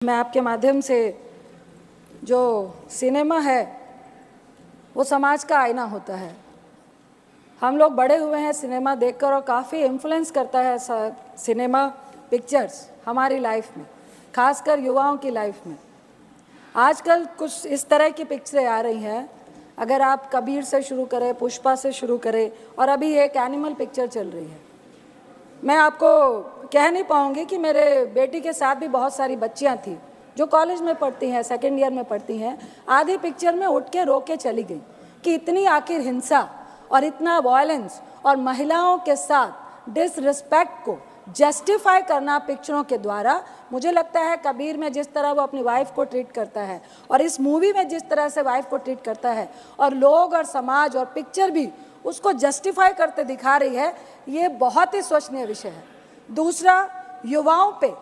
मैं आपके माध्यम से, जो सिनेमा है वो समाज का आईना होता है। हम लोग बड़े हुए हैं सिनेमा देखकर और काफ़ी इन्फ्लुएंस करता है सिनेमा पिक्चर्स हमारी लाइफ में, खासकर युवाओं की लाइफ में। आजकल कुछ इस तरह की पिक्चरें आ रही हैं, अगर आप कबीर से शुरू करें, पुष्पा से शुरू करें, और अभी एक एनिमल पिक्चर चल रही है। मैं आपको कह नहीं पाऊँगी कि मेरे बेटी के साथ भी बहुत सारी बच्चियाँ थी जो कॉलेज में पढ़ती हैं, सेकेंड ईयर में पढ़ती हैं। आधी पिक्चर में उठ के रो के चली गई कि इतनी आखिर हिंसा और इतना वायलेंस और महिलाओं के साथ डिसरिस्पेक्ट को जस्टिफाई करना पिक्चरों के द्वारा, मुझे लगता है कबीर में जिस तरह वो अपनी वाइफ को ट्रीट करता है और इस मूवी में जिस तरह से वाइफ को ट्रीट करता है, और लोग और समाज और पिक्चर भी उसको जस्टिफाई करते दिखा रही है, ये बहुत ही सोचनीय विषय है। दूसरा, युवाओं पे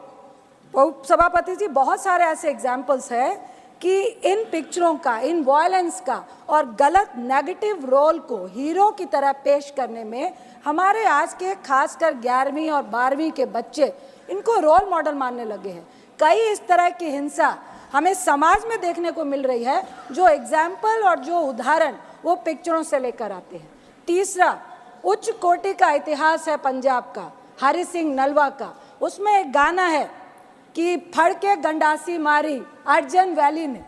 सभापति जी, बहुत सारे ऐसे एग्जाम्पल्स हैं कि इन पिक्चरों का, इन वायलेंस का और गलत नेगेटिव रोल को हीरो की तरह पेश करने में हमारे आज के खासकर 11वीं और 12वीं के बच्चे इनको रोल मॉडल मानने लगे हैं। कई इस तरह की हिंसा हमें समाज में देखने को मिल रही है, जो एग्जाम्पल और जो उदाहरण वो पिक्चरों से लेकर आते हैं। तीसरा, उच्च कोटि का इतिहास है पंजाब का, हरि सिंह नलवा का। उसमें एक गाना है कि फड़ के गंडासी मारी अर्जन वैली ने।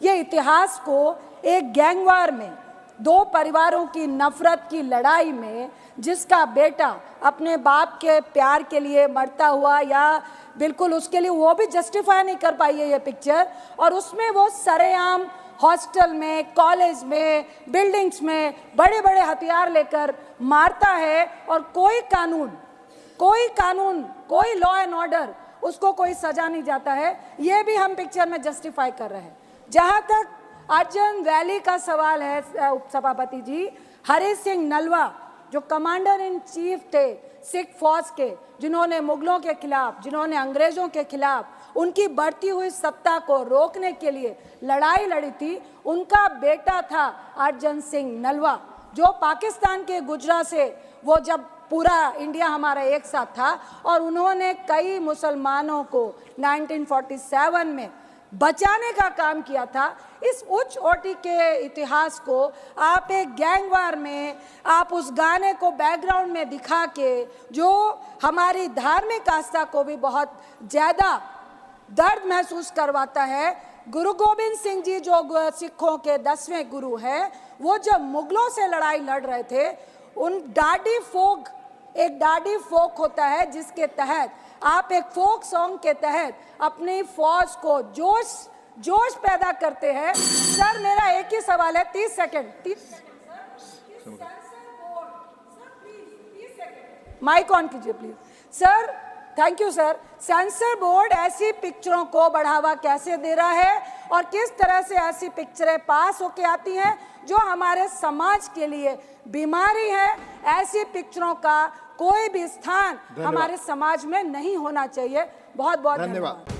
ये इतिहास को एक गैंगवार में, दो परिवारों की नफरत की लड़ाई में, जिसका बेटा अपने बाप के प्यार के लिए मरता हुआ, या बिल्कुल उसके लिए वो भी जस्टिफाई नहीं कर पाई है ये पिक्चर, और उसमें वो सरेआम हॉस्टल में, कॉलेज में, बिल्डिंग्स में बड़े बड़े हथियार लेकर मारता है, और कोई कानून, कोई लॉ एंड ऑर्डर, उसको कोई सजा नहीं जाता है। ये भी हम पिक्चर में जस्टिफाई कर रहे हैं। जहां तक अर्जन वैली का सवाल है सभापति जी, हरि सिंह नलवा जो कमांडर इन चीफ थे सिख फौज के, जिन्होंने मुगलों के खिलाफ, जिन्होंने अंग्रेजों के खिलाफ उनकी बढ़ती हुई सत्ता को रोकने के लिए लड़ाई लड़ी थी, उनका बेटा था अर्जन सिंह नलवा, जो पाकिस्तान के गुजरा से, वो जब पूरा इंडिया हमारा एक साथ था, और उन्होंने कई मुसलमानों को 1947 में बचाने का काम किया था। इस उच्च कोटि के इतिहास को आप एक गैंगवार में, आप उस गाने को बैकग्राउंड में दिखा के, जो हमारी धार्मिक आस्था को भी बहुत ज़्यादा दर्द महसूस करवाता है। गुरु गोविंद सिंह जी जो सिखों के 10वें गुरु हैं, वो जब मुगलों से लड़ाई लड़ रहे थे, उन एक डाडी फोक होता है, जिसके तहत आप एक फोक सॉन्ग के तहत अपनी फौज को जोश पैदा करते हैं। सर, मेरा एक ही सवाल है, 30 सेकंड माइक ऑन कीजिए please. Sir, thank you sir. Sensor board ऐसी पिक्चरों को बढ़ावा कैसे दे रहा है, और किस तरह से ऐसी पिक्चरें पास होके आती हैं जो हमारे समाज के लिए बीमारी है? ऐसी पिक्चरों का कोई भी स्थान हमारे समाज में नहीं होना चाहिए। बहुत बहुत धन्यवाद।